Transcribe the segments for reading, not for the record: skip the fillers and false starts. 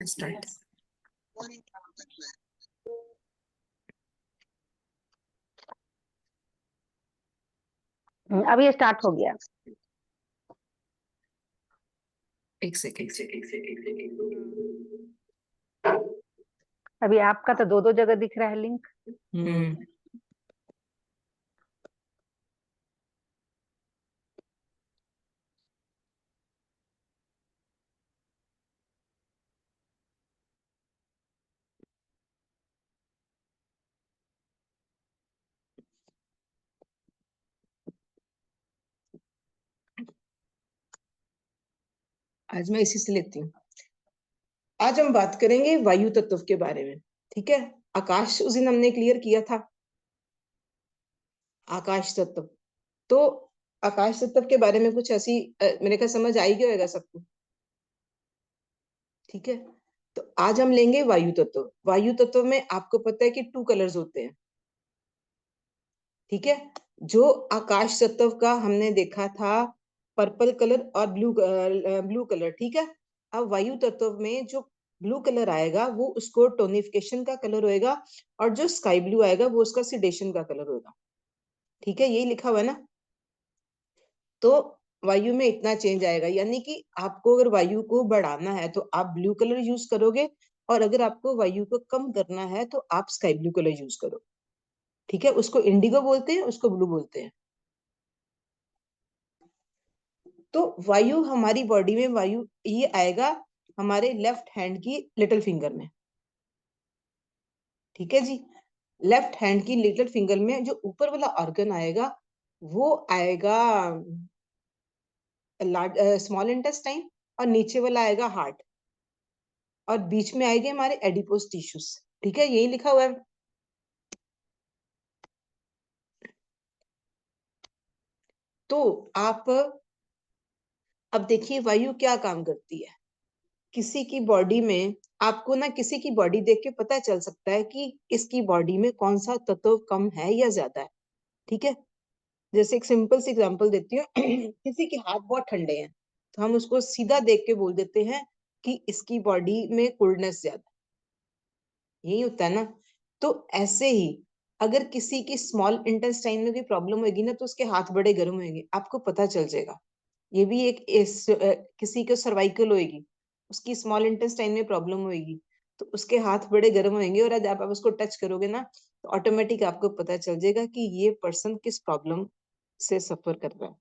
Start. अब ये start हो गया। एक सेकेंड। अभी आपका तो दो दो जगह दिख रहा है लिंक। आज मैं इसी से लेती हूँ। आज हम बात करेंगे वायु तत्व के बारे में। ठीक है, आकाश उस दिन हमने क्लियर किया था, आकाश तत्व। तो आकाश तत्व के बारे में कुछ ऐसी मेरे का समझ आई गया होगा सबको। ठीक है, तो आज हम लेंगे वायु तत्व। वायु तत्व में आपको पता है कि 2 कलर्स होते हैं। ठीक है, जो आकाश तत्व का हमने देखा था पर्पल कलर और ब्लू कलर। ठीक है, अब वायु तत्व में जो ब्लू कलर आएगा वो उसको टोनिफिकेशन का कलर होएगा, और जो स्काई ब्लू आएगा वो उसका सिडेशन का कलर होगा। ठीक है, यही लिखा हुआ है ना। तो वायु में इतना चेंज आएगा, यानी कि आपको अगर वायु को बढ़ाना है तो आप ब्लू कलर यूज करोगे, और अगर आपको वायु को कम करना है तो आप स्काई ब्लू कलर यूज करो। ठीक है, उसको इंडिगो बोलते हैं, उसको ब्लू बोलते हैं। तो वायु हमारी बॉडी में, वायु ये आएगा हमारे लेफ्ट हैंड की लिटिल फिंगर में। ठीक है जी, लेफ्ट हैंड की लिटिल फिंगर में जो ऊपर वाला ऑर्गन आएगा वो आएगा स्मॉल इंटेस्टाइन, और नीचे वाला आएगा हार्ट, और बीच में आएंगे हमारे एडिपोज टिश्यूज। ठीक है, यही लिखा हुआ है। तो आप अब देखिए वायु क्या काम करती है किसी की बॉडी में। आपको ना किसी की बॉडी देख के पता चल सकता है कि इसकी बॉडी में कौन सा तत्व कम है या ज्यादा है। ठीक है, जैसे एक सिंपल सी एग्जांपल देती हूँ किसी के हाथ बहुत ठंडे हैं तो हम उसको सीधा देख के बोल देते हैं कि इसकी बॉडी में कोल्डनेस ज्यादा। यही होता है ना। तो ऐसे ही अगर किसी की स्मॉल इंटेस्टाइन में कोई प्रॉब्लम होगी ना तो उसके हाथ बड़े गर्म होंगे, आपको पता चल जाएगा। ये भी एक किसी को सर्वाइकल होएगी, उसकी स्मॉल इंटेस्टाइन में प्रॉब्लम होएगी तो उसके हाथ बड़े गर्म होंगे, और आज आप उसको टच करोगे ना तो ऑटोमेटिक आपको पता चल जाएगा कि ये पर्सन किस प्रॉब्लम से सफर कर रहा है।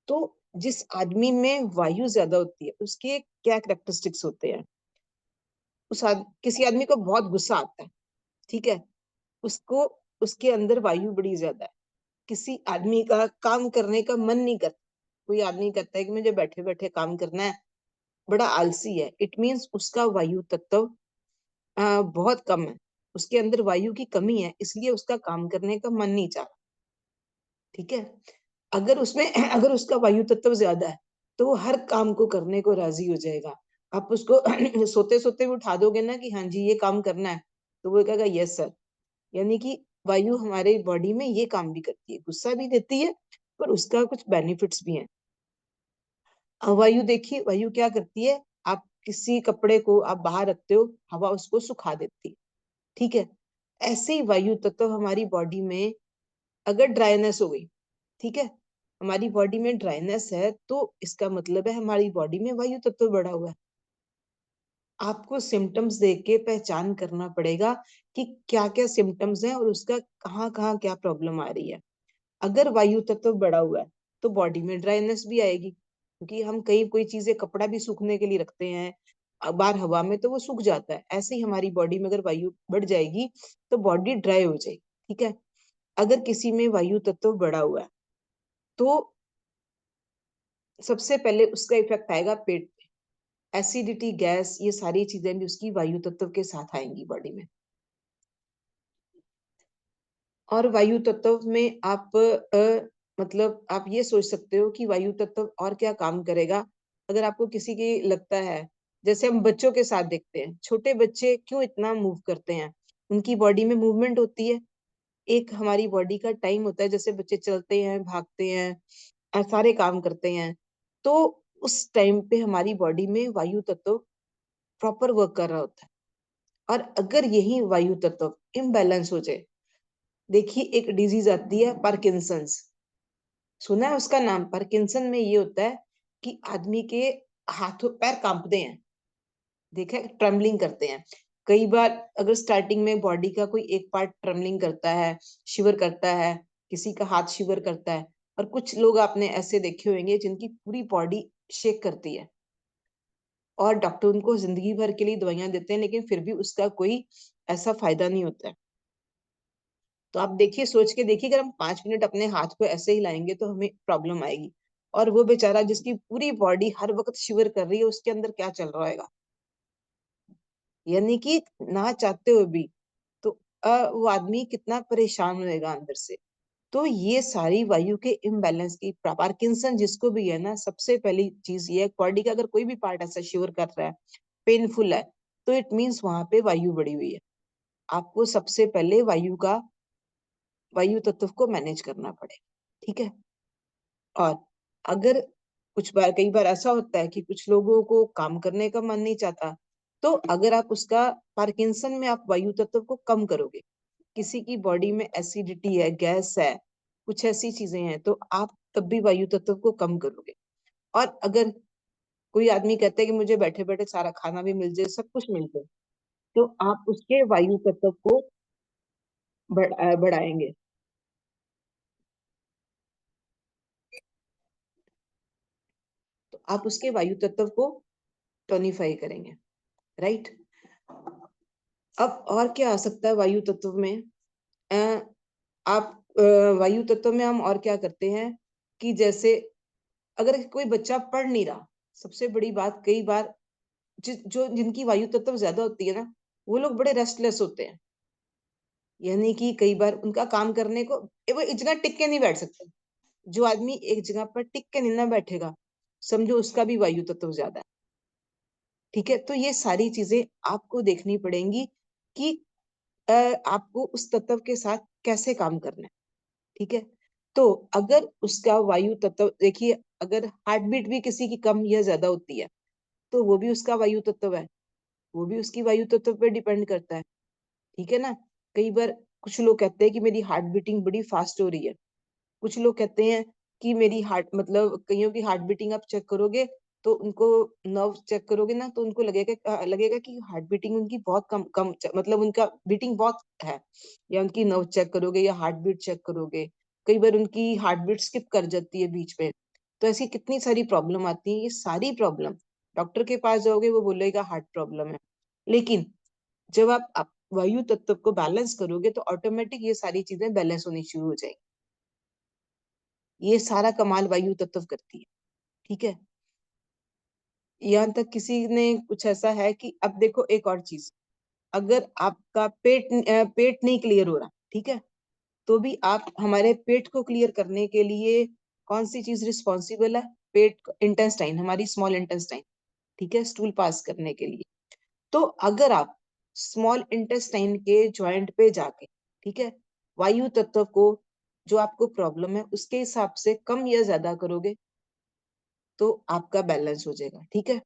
तो जिस आदमी में वायु ज्यादा होती है उसके क्या कैरेक्टरिस्टिक्स होते हैं। किसी आदमी को बहुत गुस्सा आता है, ठीक है, उसको उसके अंदर वायु बड़ी ज्यादा है। किसी आदमी का काम करने का मन नहीं करता, कोई आदमी कहता है कि मुझे बैठे बैठे काम करना है, बड़ा आलसी है, इट मीन्स उसका वायु तत्व बहुत कम है, उसके अंदर वायु की कमी है, इसलिए उसका काम करने का मन नहीं चाह रहा। ठीक है, अगर उसमें अगर उसका वायु तत्व ज्यादा है तो वो हर काम को करने को राजी हो जाएगा। आप उसको सोते सोते भी उठा दोगे ना कि हाँ जी ये काम करना है, तो वो कहेगा यस सर। यानी कि वायु हमारे बॉडी में ये काम भी करती है, गुस्सा भी देती है, पर उसका कुछ बेनिफिट्स भी हैं। वायु देखिए, वायु क्या करती है, आप किसी कपड़े को आप बाहर रखते हो, हवा उसको सुखा देती है। ठीक है, ऐसे ही वायु तत्व हमारी बॉडी में अगर ड्राइनेस हो गई, ठीक है, हमारी बॉडी में ड्राइनेस है तो इसका मतलब है हमारी बॉडी में वायु तत्व बढ़ा हुआ है। आपको सिम्टम्स देख के पहचान करना पड़ेगा कि क्या क्या सिम्टम्स हैं और उसका कहाँ कहाँ क्या प्रॉब्लम आ रही है। अगर वायु तत्व बढ़ा हुआ है तो बॉडी में ड्राइनेस भी आएगी, क्योंकि हम कई कोई चीजें कपड़ा भी सूखने के लिए रखते हैं बाहर हवा में तो वो सूख जाता है, ऐसे ही हमारी बॉडी में अगर वायु बढ़ जाएगी तो बॉडी ड्राई हो जाएगी। ठीक है, अगर किसी में वायु तत्व बढ़ा हुआ है तो सबसे पहले उसका इफेक्ट आएगा पेट पे, एसिडिटी, गैस, ये सारी चीजें भी उसकी वायु तत्व के साथ आएंगी बॉडी में। और वायु तत्व में आप मतलब आप ये सोच सकते हो कि वायु तत्व और क्या काम करेगा। अगर आपको किसी की लगता है, जैसे हम बच्चों के साथ देखते हैं, छोटे बच्चे क्यों इतना मूव करते हैं, उनकी बॉडी में मूवमेंट होती है। एक हमारी बॉडी का टाइम होता है, जैसे बच्चे चलते हैं, भागते हैं, सारे काम करते हैं, तो उस टाइम पे हमारी बॉडी में वायु तत्व प्रॉपर वर्क कर रहा होता है। और अगर यही वायु तत्व इम्बैलेंस हो जाए, देखिए एक डिजीज आती है पार्किंसंस, सुना है उसका नाम? पार्किंसन में ये होता है कि आदमी के हाथों पैर कांपते हैं, देखा है, ट्रेमलिंग करते हैं। कई बार अगर स्टार्टिंग में बॉडी का कोई एक पार्ट ट्रेमलिंग करता है, शिवर करता है, किसी का हाथ शिवर करता है, और कुछ लोग आपने ऐसे देखे होंगे जिनकी पूरी बॉडी शेक करती है, और डॉक्टर उनको जिंदगी भर के लिए दवाइयां देते हैं, लेकिन फिर भी उसका कोई ऐसा फायदा नहीं होता है। तो आप देखिए, सोच के देखिए, अगर हम 5 मिनट अपने हाथ को ऐसे ही लाएंगे तो हमें प्रॉब्लम आएगी, और वो बेचारा जिसकी पूरी बॉडी हर वक्त शिवर कर रही है, उसके अंदर क्या चल रहा होगा, यानी कि ना चाहते हुए भी। तो वो आदमी कितना परेशान होएगा अंदर से। तो ये सारी वायु के इम्बैलेंस की, पार्किंसन जिसको भी है ना, सबसे पहली चीज ये है, बॉडी का अगर कोई भी पार्ट ऐसा शिवर कर रहा है, पेनफुल है, तो इट मीन्स वहां पे वायु बढ़ी हुई है। आपको सबसे पहले वायु तत्व को मैनेज करना पड़ेगा, ठीक है। और अगर कुछ बार, कई बार ऐसा होता है कि कुछ लोगों को काम करने का मन नहीं चाहता, तो अगर आप उसका, पार्किंसन में आप वायु तत्व को कम करोगे, किसी की बॉडी में एसिडिटी है, गैस है, कुछ ऐसी चीजें हैं, तो आप तब भी वायु तत्व को कम करोगे। और अगर कोई आदमी कहता है कि मुझे बैठे बैठे सारा खाना भी मिल जाए, सब कुछ मिल जाए, तो आप उसके वायु तत्व को बढ़ाएंगे। तो आप उसके वायु तत्व को टोनिफाई करेंगे, राइट। अब और क्या आ सकता है वायु तत्व में? अ, आप वायु तत्व में हम और क्या करते हैं कि जैसे अगर कोई बच्चा पढ़ नहीं रहा, सबसे बड़ी बात, कई बार जो जिनकी वायु तत्व ज्यादा होती है ना, वो लोग बड़े रेस्टलेस होते हैं, यानी कि कई बार उनका काम करने को, वो एक जगह टिक के नहीं बैठ सकते। जो आदमी एक जगह पर टिक के नहीं ना बैठेगा, समझो उसका भी वायु तत्व ज्यादा है, ठीक है। तो ये सारी चीजें आपको देखनी पड़ेंगी कि आपको उस तत्व के साथ कैसे काम करना है, ठीक है। तो अगर उसका वायु तत्व, देखिए, अगर हार्ट बीट भी किसी की कम या ज्यादा होती है, तो वो भी उसका वायु तत्व है, वो भी उसकी वायु तत्व पे डिपेंड करता है, ठीक है ना। कई बार कुछ लोग कहते हैं कि मेरी हार्ट बीटिंग बड़ी फास्ट हो रही है, कुछ लोग कहते हैं कि मेरी हार्ट, मतलब कईयों की हार्ट बीटिंग आप चेक करोगे, तो उनको नर्व चेक करोगे ना, तो उनको लगेगा कि हार्ट बीटिंग उनकी बहुत कम कम मतलब उनका बीटिंग बहुत है। या उनकी नर्व चेक करोगे या हार्ट बीट चेक करोगे, कई बार उनकी हार्ट बीट स्किप कर जाती है बीच में। तो ऐसी कितनी सारी प्रॉब्लम आती है, ये सारी प्रॉब्लम डॉक्टर के पास जाओगे, वो बोलेगा हार्ट प्रॉब्लम है, लेकिन जब आप वायु तत्व को बैलेंस करोगे, तो ऑटोमेटिक ये सारी चीजें बैलेंस होनी शुरू हो जाएगी। ये सारा कमाल वायु तत्व करती है, ठीक है। यहाँ तक किसी ने कुछ ऐसा है कि, अब देखो एक और चीज, अगर आपका पेट नहीं क्लियर हो रहा, ठीक है, तो भी आप, हमारे पेट को क्लियर करने के लिए कौन सी चीज रिस्पॉन्सिबल है? पेट, इंटेस्टाइन, हमारी स्मॉल इंटेस्टाइन, ठीक है, स्टूल पास करने के लिए। तो अगर आप स्मॉल इंटेस्टाइन के जॉइंट पे जाके, ठीक है, वायु तत्व को, जो आपको प्रॉब्लम है उसके हिसाब से कम या ज्यादा करोगे, तो आपका बैलेंस हो जाएगा, ठीक है।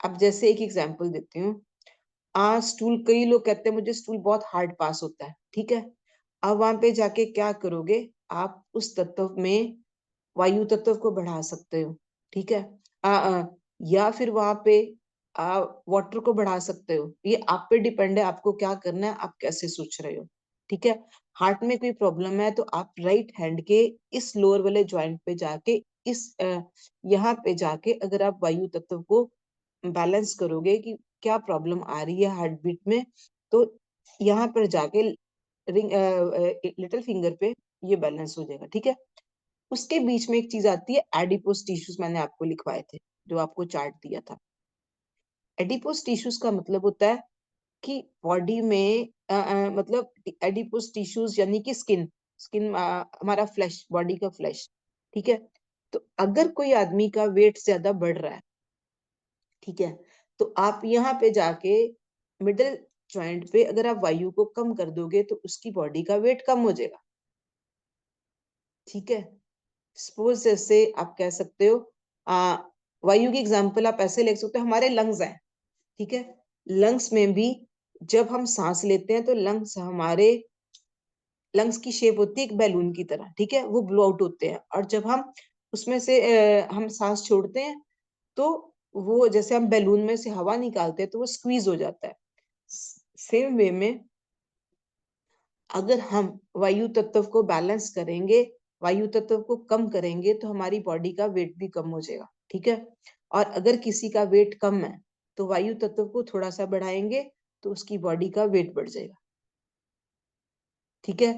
अब जैसे एक एग्जांपल देती हूँ, स्टूल, कई लोग कहते हैं मुझे स्टूल बहुत हार्ड पास होता है, ठीक है। अब वहां पे जाके क्या करोगे, आप उस तत्व में वायु तत्व को बढ़ा सकते हो, ठीक है। या फिर वहां पे वाटर को बढ़ा सकते हो, ये आप पे डिपेंड है, आपको क्या करना है, आप कैसे सोच रहे हो, ठीक है। हार्ट में कोई प्रॉब्लम है, तो आप राइट हैंड के इस लोअर वाले ज्वाइंट पे जाके, इस यहाँ पे जाके अगर आप वायु तत्व को बैलेंस करोगे कि क्या प्रॉब्लम आ रही है हार्ट बीट में, तो यहाँ पर जाके रिंग, लिटिल फिंगर पे ये बैलेंस हो जाएगा, ठीक है। उसके बीच में एक चीज आती है एडिपोस टिश्यूज, मैंने आपको लिखवाए थे, जो आपको चार्ट दिया था। एडिपोस टिश्यूज का मतलब होता है कि बॉडी में मतलब एडिपोस टिश्यूज यानी कि स्किन, स्किन हमारा फ्लैश, बॉडी का फ्लैश, ठीक है। तो अगर कोई आदमी का वेट ज्यादा बढ़ रहा है, ठीक है, तो आप यहाँ पे जाके मिडिल जॉइंट पे अगर आप वायु को कम कर दोगे, तो उसकी बॉडी का वेट कम हो जाएगा, ठीक है। सपोज जैसे आप कह सकते हो, वायु की एग्जांपल आप ऐसे ले सकते हो, हमारे लंग्स हैं, ठीक है। लंग्स में भी जब हम सांस लेते हैं तो लंग्स की शेप होती है एक बैलून की तरह, ठीक है, वो ब्लो आउट होते हैं। और जब हम उसमें से हम सांस छोड़ते हैं तो वो जैसे हम बैलून में से हवा निकालते हैं तो वो स्क्वीज हो जाता है। सेम वे में अगर हम वायु तत्व को बैलेंस करेंगे, वायु तत्व को कम करेंगे, तो हमारी बॉडी का वेट भी कम हो जाएगा, ठीक है। और अगर किसी का वेट कम है तो वायु तत्व को थोड़ा सा बढ़ाएंगे तो उसकी बॉडी का वेट बढ़ जाएगा, ठीक है।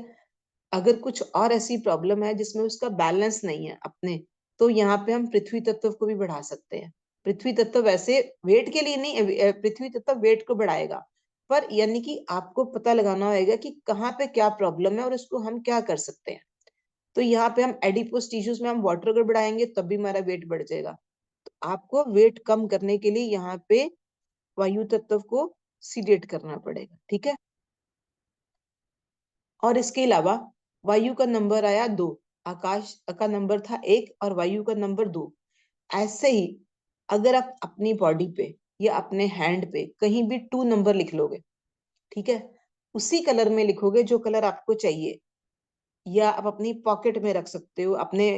अगर कुछ और ऐसी प्रॉब्लम है जिसमें उसका बैलेंस नहीं है अपने, तो यहाँ पे हम पृथ्वी तत्व को भी बढ़ा सकते हैं। पृथ्वी तत्व वैसे वेट के लिए नहीं, पृथ्वी तत्व वेट को बढ़ाएगा, पर यानी कि आपको पता लगाना होगा कि कहाँ पे क्या प्रॉब्लम है और उसको हम क्या कर सकते हैं। तो यहाँ पे हम एडिपोस टिश्यूज में हम वाटर अगर बढ़ाएंगे तब भी हमारा वेट बढ़ जाएगा। तो आपको वेट कम करने के लिए यहाँ पे वायु तत्व को सीडेट करना पड़ेगा, ठीक है। और इसके अलावा वायु का नंबर आया 2, आकाश का नंबर था 1 और वायु का नंबर 2। ऐसे ही अगर आप अपनी बॉडी पे या अपने हैंड पे कहीं भी 2 नंबर लिख लोगे, ठीक है, उसी कलर में लिखोगे जो कलर आपको चाहिए, या आप अपनी पॉकेट में रख सकते हो, अपने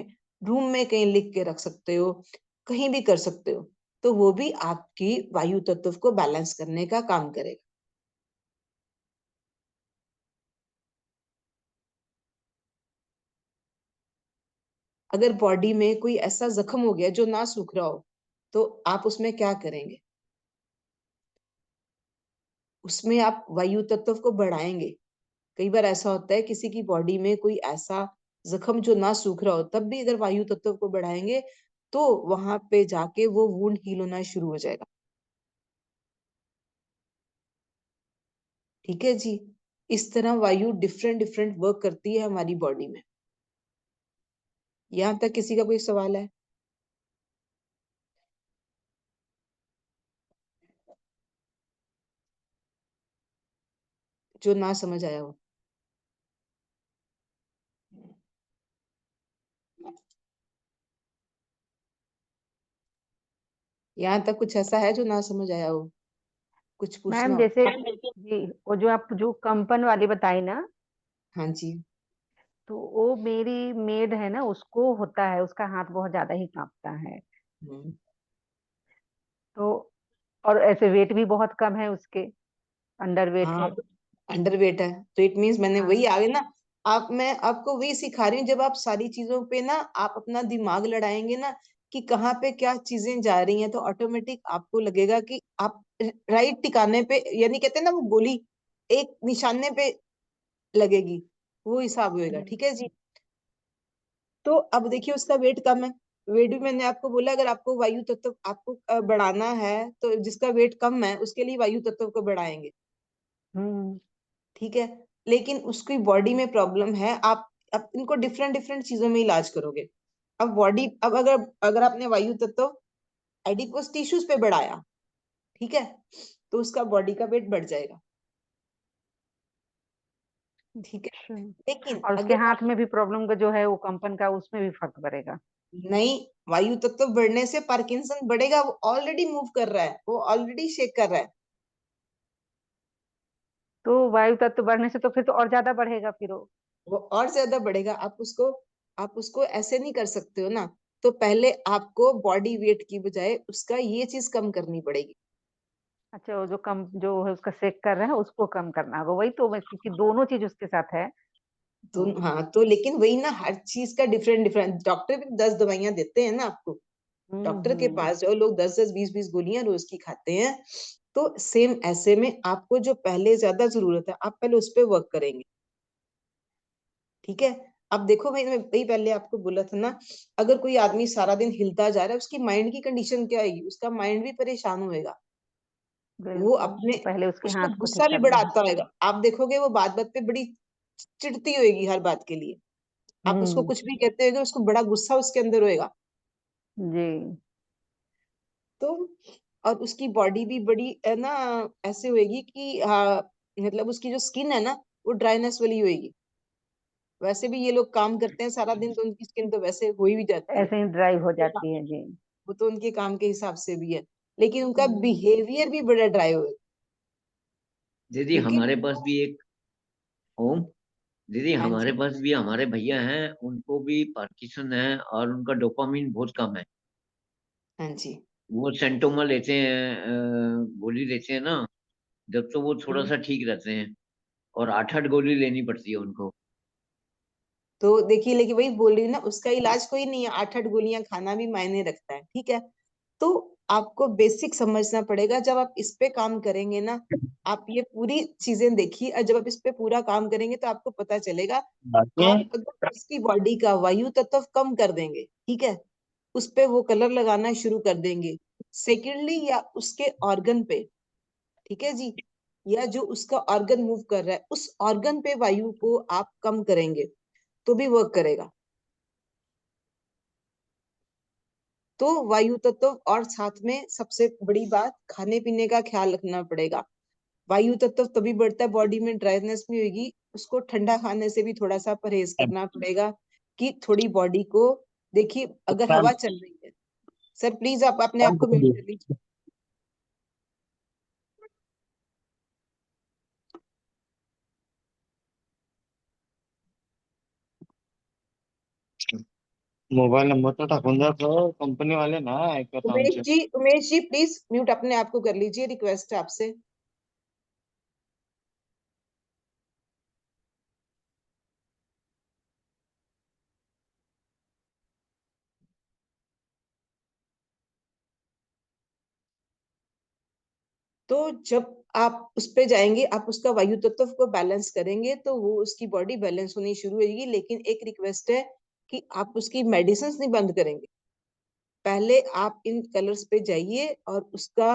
रूम में कहीं लिख के रख सकते हो, कहीं भी कर सकते हो, तो वो भी आपकी वायु तत्व को बैलेंस करने का काम करेगा। अगर बॉडी में कोई ऐसा जख्म हो गया जो ना सूख रहा हो तो आप उसमें क्या करेंगे? उसमें आप वायु तत्व को बढ़ाएंगे। कई बार ऐसा होता है किसी की बॉडी में कोई ऐसा जख्म जो ना सूख रहा हो, तब भी अगर वायु तत्व को बढ़ाएंगे तो वहां पे जाके वो वुंड हील होना शुरू हो जाएगा, ठीक है जी। इस तरह वायु डिफरेंट डिफरेंट वर्क करती है हमारी बॉडी में। यहाँ तक किसी का कोई सवाल है? जो ना समझ आया हो? यहाँ तक कुछ ऐसा है जो ना समझ आया हो, कुछ पूछना मैम हो? जैसे जी, वो जो आप जो कंपन वाली बताई ना, हाँ जी। तो वो मेरी मेड है ना, उसको होता है, उसका हाथ बहुत ज्यादा ही कांपता है। हम्म। तो और ऐसे वेट भी बहुत कम है उसके, अंडर वेट हाँ, है। अंडर वेट है तो इट मीन्स मैंने वही हाँ। आगे ना, आप मैं आपको वही सिखा रही हूँ। जब आप सारी चीजों पे ना आप अपना दिमाग लड़ाएंगे ना कि कहाँ पे क्या चीजें जा रही हैं, तो ऑटोमेटिक आपको लगेगा कि आप राइट ठिकाने पे, यानी कहते हैं ना वो गोली एक निशाने पे लगेगी, वो हिसाब होएगा, ठीक है जी। तो अब देखिए उसका वेट कम है। वेट भी मैंने आपको बोला, अगर आपको वायु तत्व आपको बढ़ाना है तो जिसका वेट कम है उसके लिए वायु तत्व को बढ़ाएंगे, हम्म। ठीक है। लेकिन उसकी बॉडी में प्रॉब्लम है, आप इनको डिफरेंट डिफरेंट चीजों में इलाज करोगे। अब अगर अगर आपने वायु तत्व एडिपोस टिश्यूज पे बढ़ाया, ठीक है, तो उसका बॉडी का वेट बढ़ जाएगा, ठीक है। अच्छा। लेकिन और उसके अगर हाथ में भी प्रॉब्लम का जो है वो कंपन का, उसमें भी फर्क पड़ेगा? नहीं, वायु तत्व बढ़ने से पार्किंसन बढ़ेगा, वो ऑलरेडी मूव कर रहा है, वो ऑलरेडी शेक कर रहा है। तो वायु तत्व बढ़ने से तो फिर तो और ज्यादा बढ़ेगा फिर वो। वो और ज्यादा बढ़ेगा। आप उसको ऐसे नहीं कर सकते हो ना। तो पहले आपको बॉडी वेट की बजाय उसका ये चीज कम करनी पड़ेगी। अच्छा, वो जो कम जो है उसका सेक कर रहे हैं उसको कम करना होगा, वही तो मैं, क्योंकि दोनों चीज उसके साथ है। तो तो हाँ, तो लेकिन वही ना, हर चीज का डिफरेंट डिफरेंट, डॉक्टर भी 10 दवाइयां देते हैं ना आपको। डॉक्टर के हम्म। पास जाओ, लोग 10-10 20-20 गोलियां रोज की खाते हैं। तो सेम ऐसे में आपको जो पहले ज्यादा जरूरत है आप पहले उस पर वर्क करेंगे, ठीक है। अब देखो मैं वही पहले आपको बोला था ना, अगर कोई आदमी सारा दिन हिलता जा रहा है उसकी माइंड की कंडीशन क्या आएगी? उसका माइंड भी परेशान होएगा, वो बिल्कुल, अपने तो पहले उसके उसको हाथ को गुस्सा ठीक भी करना है। बढ़ाता होएगा। आप देखोगे वो बात बात पे बड़ी चिढ़ती होएगी हर बात के लिए। आप उसको हम्म। कुछ भी कहते होगे उसको बड़ा गुस्सा उसके अंदर होएगा। जी। तो और उसकी बॉडी भी बड़ी है ना, ऐसे होएगी कि हाँ, मतलब उसकी जो स्किन है ना वो ड्राइनेस वाली होएगी। वैसे भी ये लोग काम करते हैं सारा दिन तो उनकी स्किन तो वैसे हो ही जाती है। ऐसे ही ड्राई हो तो जाती है जी। वो तो उनके काम के हिसाब से भी है। लेकिन उनका बिहेवियर भी बड़ा ड्राई होगा। दीदी क्योंकि हमारे पास भी एक ओम दीदी हाँ हमारे जी, पास भी हमारे भैया हैं, उनको भी पार्किंसन है और उनका डोपामिन बहुत कम है। हाँ जी। वो सेंटोमा लेते हैं, गोली लेते हैं ना, जब तो वो थोड़ा हम्म। सा ठीक रहते हैं, और 8-8 गोली लेनी पड़ती है उनको। तो देखिए, लेकिन वही बोल रही हूँ ना, उसका इलाज कोई नहीं है, 8-8 गोलियां खाना भी मायने रखता है, ठीक है। तो आपको बेसिक समझना पड़ेगा, जब आप इस पे काम करेंगे ना, आप ये पूरी चीजें देखिए, और जब आप इस पे पूरा काम करेंगे तो आपको पता चलेगा। आप अगर उसकी बॉडी का वायु तत्व कम कर देंगे, ठीक है, उस पे वो कलर लगाना शुरू कर देंगे। सेकेंडली, या उसके ऑर्गन पे, ठीक है जी, या जो उसका ऑर्गन मूव कर रहा है उस ऑर्गन पे वायु को आप कम करेंगे तो भी वर्क करेगा। तो वायु तत्व, और साथ में सबसे बड़ी बात, खाने पीने का ख्याल रखना पड़ेगा। वायु तत्व तभी बढ़ता है, बॉडी में ड्राइनेस भी होगी, उसको ठंडा खाने से भी थोड़ा सा परहेज करना पड़ेगा, कि थोड़ी बॉडी को, देखिए अगर हवा चल रही है, सर प्लीज आप अपने आप को म्यूट कर लीजिए। मोबाईल नंबर तो टाकून द्या सर, कंपनी वाले ना ऐकत आमचे. उमेश जी प्लीज म्यूट अपने आप को कर लीजिए, रिक्वेस्ट है आपसे। तो जब आप उस पे जाएंगे, आप उसका वायु तत्व को बैलेंस करेंगे, तो वो उसकी बॉडी बैलेंस होनी शुरू होगी। लेकिन एक रिक्वेस्ट है कि आप उसकी मेडिसिन नहीं बंद करेंगे, पहले आप इन कलर्स पे जाइए और उसका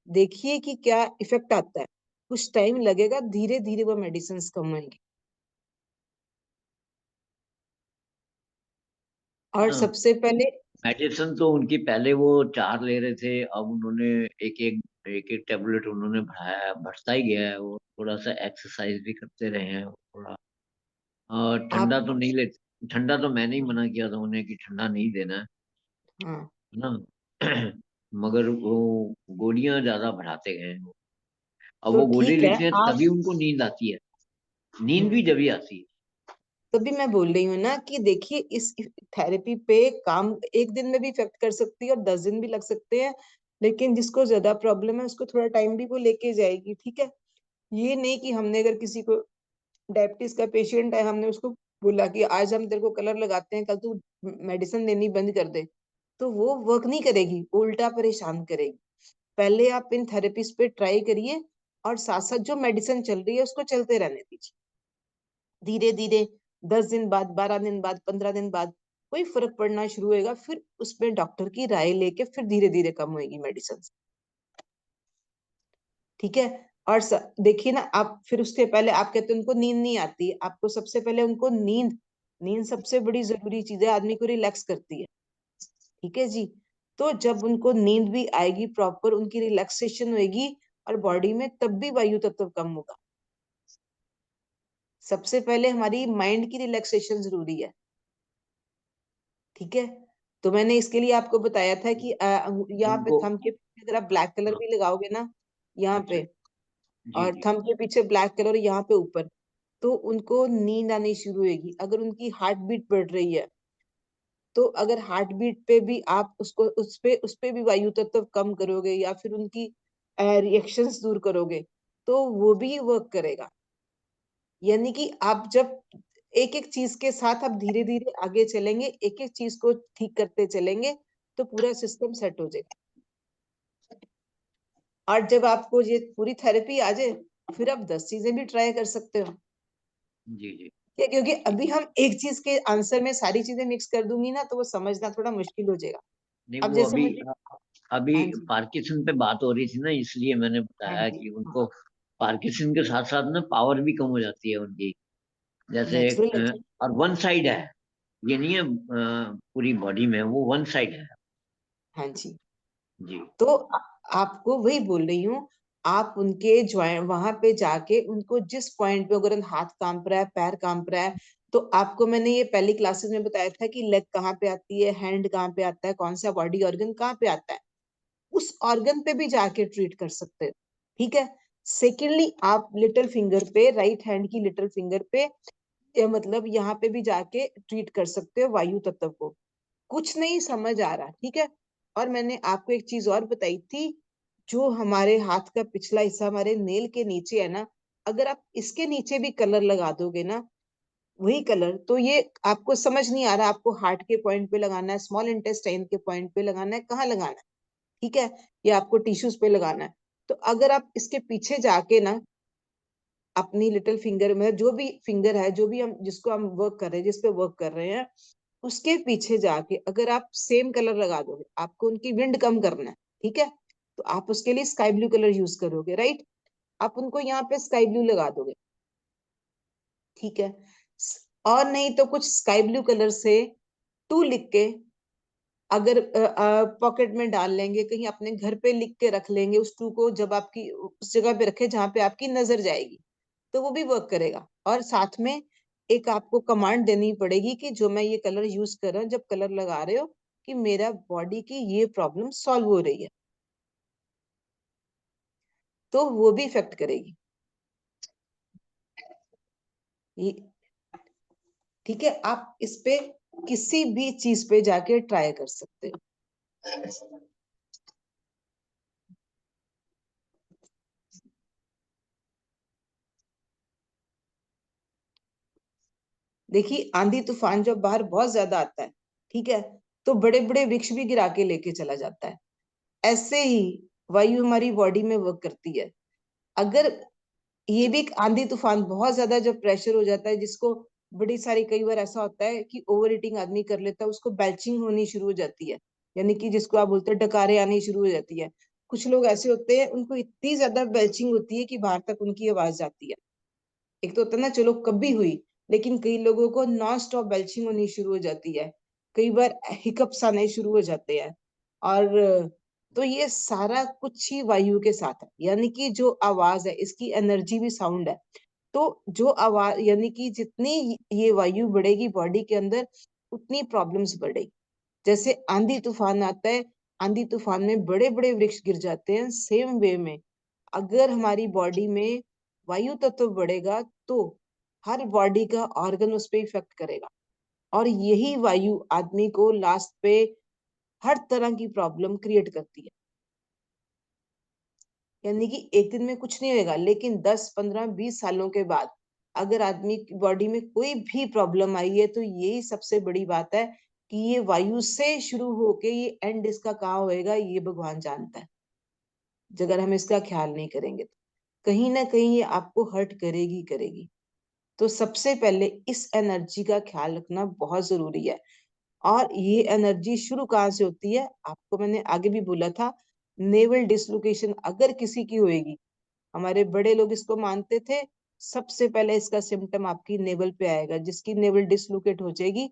देखिए कि क्या इफेक्ट आता है। कुछ टाइम लगेगा, धीरे धीरे वो मेडिसिन कम होंगी। और ना सबसे पहले, मेडिसिन तो उनकी पहले वो 4 ले रहे थे, अब उन्होंने एक एक टेबलेट उन्होंने बढ़ता ही गया है। वो थोड़ा सा एक्सरसाइज भी करते रहे हैं वो थोड़ा। और आप, ठंडा तो मैंने ही हाँ मना किया था उन्हें कि ठंडा नहीं देना है हाँ, ना। मगर वो गोलियां ज्यादा बढ़ाते गए हैं वो। अब तो वो गोली ठीक है लेते हैं आप, तभी उनको नींद आती है, नींद भी हम्म, जब ही आती है। तभी मैं बोल रही हूँ ना कि देखिए, इस थेरेपी पे काम एक दिन में भी इफेक्ट कर सकती है और 10 दिन भी लग सकते हैं। लेकिन जिसको ज्यादा प्रॉब्लम है उसको थोड़ा टाइम भी वो लेके जाएगी, ठीक है। ये नहीं कि हमने अगर किसी को, डायबिटीज का पेशेंट है, हमने उसको बोला कि आज हम तेरे को कलर लगाते हैं, कल तू मेडिसिन लेनी बंद कर दे, तो वो वर्क नहीं करेगी, वो उल्टा परेशान करेगी। पहले आप इन थेरेपीज पे ट्राई करिए, और साथ साथ जो मेडिसिन चल रही है उसको चलते रहने दीजिए। धीरे धीरे 10 दिन बाद, 12 दिन बाद, 15 दिन बाद कोई फर्क पड़ना शुरू होगा, फिर उसमें डॉक्टर की राय लेके फिर धीरे धीरे कम होगी मेडिसिन, ठीक है। और देखिए ना, आप फिर उसके पहले आप कहते हैं उनको नींद नहीं आती, आपको सबसे पहले उनको नींद, नींद सबसे बड़ी जरूरी चीज है, आदमी को रिलैक्स करती है, ठीक है जी। तो जब उनको नींद भी आएगी प्रॉपर, उनकी रिलैक्सेशन होगी और बॉडी में, तब भी वायु तत्व कम होगा। सबसे पहले हमारी माइंड की रिलैक्सेशन जरूरी है, ठीक है। तो मैंने इसके लिए आपको बताया था कि यहाँ पे उनको थंब के पीछे अगर आप ब्लैक कलर हाँ, भी लगाओगे ना, यहाँ अच्छा, पे, जी और जी। थंब के पीछे ब्लैक कलर यहाँ पे ऊपर, तो उनको नींद आनी शुरू होगी। अगर उनकी हार्ट बीट बढ़ रही है, तो अगर हार्ट बीट पे भी आप उसको, उस पे भी वायु तत्व कम करोगे, या फिर उनकी रिएक्शंस दूर करोगे, तो वो भी वर्क करेगा। यानी कि आप जब एक एक चीज के साथ आप धीरे धीरे आगे चलेंगे, एक एक चीज को ठीक करते चलेंगे, तो पूरा सिस्टम सेट हो जाएगा। और जब आपको ये पूरी थेरेपी आ जाए, फिर आप 10 चीजें भी ट्राई कर सकते हो। जी जी। क्योंकि अभी हम एक चीज के आंसर में सारी चीजें मिक्स कर दूंगी ना, तो वो समझना थोड़ा मुश्किल हो जाएगा। नहीं अब वो जैसे अभी मुझे, अभी हाँ जी, पार्किंसन पे बात हो रही थी ना, इसलिए मैंने हाँ बताया जी, कि उनको पार्किंसन के साथ साथ ना पावर भी कम हो जाती है उनकी। जैसे नेचुरल है। और वन साइड है, ये नहीं है पूरी बॉडी में, वो वन साइड है। हाँ जी। जी तो आपको वही बोल रही हूँ, आप उनके ज्वाइंट वहां पे जाके उनको जिस पॉइंट पे, अगर हाथ कांप रहा है, पैर कांप रहा है, तो आपको मैंने ये पहली क्लासेस में बताया था कि लेग कहाँ पे आती है, हैंड कहाँ पे आता है, कौन सा बॉडी ऑर्गन कहाँ पे आता है। उस ऑर्गन पे भी जाके ट्रीट कर सकते हो, ठीक है। सेकेंडली, आप लिटिल फिंगर पे, राइट हैंड की लिटिल फिंगर पे, मतलब यहाँ पे भी जाके ट्रीट कर सकते हो वायु तत्व को। कुछ नहीं समझ आ रहा, ठीक है। और मैंने आपको एक चीज और बताई थी, जो हमारे हाथ का पिछला हिस्सा हमारे नेल के नीचे है ना, अगर आप इसके नीचे भी कलर लगा दोगे ना, वही कलर, तो ये आपको समझ नहीं आ रहा आपको हार्ट के पॉइंट पे लगाना है, स्मॉल इंटेस्टाइन के पॉइंट पे लगाना है, कहाँ लगाना है, ठीक है, या आपको टिश्यूज पे लगाना है। तो अगर आप इसके पीछे जाके ना अपनी लिटिल फिंगर में, जो भी फिंगर है, जो भी हम जिसको हम वर्क कर रहे हैं, जिस पे वर्क कर रहे हैं, उसके पीछे जाके अगर आप सेम कलर लगा दोगे, आपको उनकी विंड कम करना है, ठीक है, तो आप उसके लिए स्काई ब्लू कलर यूज करोगे, राइट। आप उनको यहाँ पे स्काई ब्लू लगा दोगे, ठीक है। और नहीं तो कुछ स्काई ब्लू कलर से 2 लिख के अगर पॉकेट में डाल लेंगे, कहीं अपने घर पे लिख के रख लेंगे उस 2 को, जब आपकी उस जगह पे रखे जहां पे आपकी नजर जाएगी, तो वो भी वर्क करेगा। और साथ में एक आपको कमांड देनी पड़ेगी कि जो मैं ये कलर यूज कर रहा हूँ, जब कलर लगा रहे हो, कि मेरा बॉडी की ये प्रॉब्लम सॉल्व हो रही है, तो वो भी इफेक्ट करेगी ये, ठीक है। आप इस पे किसी भी चीज पे जाके ट्राई कर सकते हो। देखिए, आंधी तूफान जब बाहर बहुत ज्यादा आता है, ठीक है, तो बड़े बड़े वृक्ष भी गिरा के लेके चला जाता है। ऐसे ही वायु हमारी बॉडी में वर्क करती है। अगर ये भी एक आंधी तूफान बहुत ज्यादा जब प्रेशर हो जाता है, जिसको बड़ी सारी, कई बार ऐसा होता है कि ओवर ईटिंग आदमी कर लेता है, उसको बेल्चिंग होनी शुरू हो जाती है, यानी कि जिसको आप बोलते हैं डकारे आनी शुरू हो जाती है। कुछ लोग ऐसे होते हैं, उनको इतनी ज्यादा बेल्चिंग होती है कि बाहर तक उनकी आवाज जाती है। एक तो होता है ना, चलो कभी हुई, लेकिन कई लोगों को नॉन स्टॉप बेल्चिंग होनी शुरू हो जाती है, कई बार हिकअप्स आने शुरू हो जाते हैं। और तो ये सारा कुछ ही वायु के साथ है, यानी कि जो आवाज है, इसकी एनर्जी भी साउंड है। तो जो आवाज, यानी कि जितनी ये वायु बढ़ेगी बॉडी के अंदर, उतनी प्रॉब्लम्स बढ़ेगी। जैसे आंधी तूफान आता है, आंधी तूफान में बड़े बड़े वृक्ष गिर जाते हैं, सेम वे में अगर हमारी बॉडी में वायु तत्व बढ़ेगा, तो हर बॉडी का ऑर्गन उस पर इफेक्ट करेगा। और यही वायु आदमी को लास्ट पे हर तरह की प्रॉब्लम क्रिएट करती है। यानी कि एक दिन में कुछ नहीं होगा, लेकिन 10, 15, 20 सालों के बाद अगर आदमी की बॉडी में कोई भी प्रॉब्लम आई है, तो यही सबसे बड़ी बात है कि ये वायु से शुरू होके ये एंड इसका कहाँ होएगा, ये भगवान जानता है। अगर हम इसका ख्याल नहीं करेंगे, तो कहीं ना कहीं ये आपको हर्ट करेगी करेगी। तो सबसे पहले इस एनर्जी का ख्याल रखना बहुत जरूरी है। और ये एनर्जी शुरू कहाँ से होती है, आपको मैंने आगे भी बोला था, नेवल डिसलोकेशन अगर किसी की होएगी, हमारे बड़े लोग इसको मानते थे, सबसे पहले इसका सिम्टम आपकी नेवल पे आएगा। जिसकी नेवल डिसलोकेट हो जाएगी,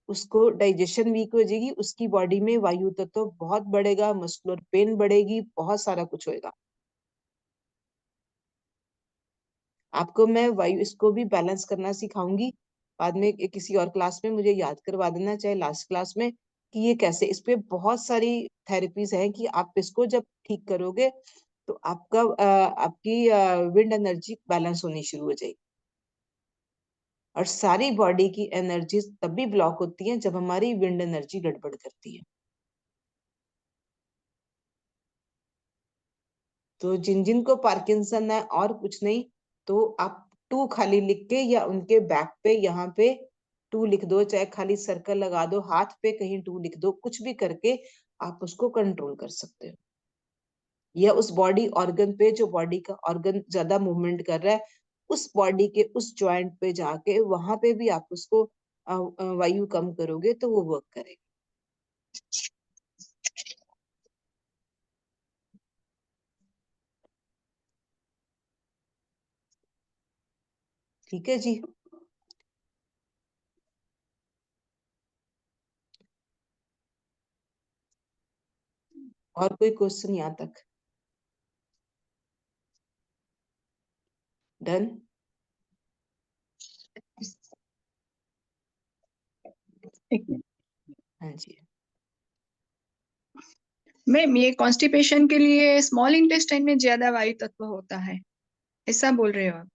उसको डाइजेशन वीक हो जाएगी, उसकी बॉडी में वायु तत्व बहुत बढ़ेगा, मस्कुलर पेन बढ़ेगी, बहुत सारा कुछ होएगा। आपको मैं वायु इसको भी बैलेंस करना सिखाऊंगी बाद में, किसी और क्लास में मुझे याद करवा देना, चाहे लास्ट क्लास में, कि ये कैसे, इस पे बहुत सारी थेरेपीज हैं कि आप इसको जब ठीक करोगे, तो आपका आपकी विंड एनर्जी बैलेंस होनी शुरू हो जाएगी। और सारी बॉडी की एनर्जी तब भी ब्लॉक होती है जब हमारी विंड एनर्जी गड़बड़ करती है। तो जिन जिन को पार्किंसन है और कुछ नहीं, तो आप 2 खाली लिख के, या उनके बैक पे यहाँ पे 2 लिख दो, चाहे खाली सर्कल लगा दो, हाथ पे कहीं 2 लिख दो, कुछ भी करके आप उसको कंट्रोल कर सकते हो। या उस बॉडी ऑर्गन पे, जो बॉडी का ऑर्गन ज्यादा मूवमेंट कर रहा है, उस बॉडी के उस जॉइंट पे जाके वहां पे भी आप उसको वायु कम करोगे, तो वो वर्क करेगा। ठीक है जी। और कोई क्वेश्चन यहाँ तक? डन। एक मिनट। हाँ जी। मैम ये कॉन्स्टिपेशन के लिए स्मॉल इंटेस्टाइन में ज्यादा वायु तत्व होता है, ऐसा बोल रहे हो आप?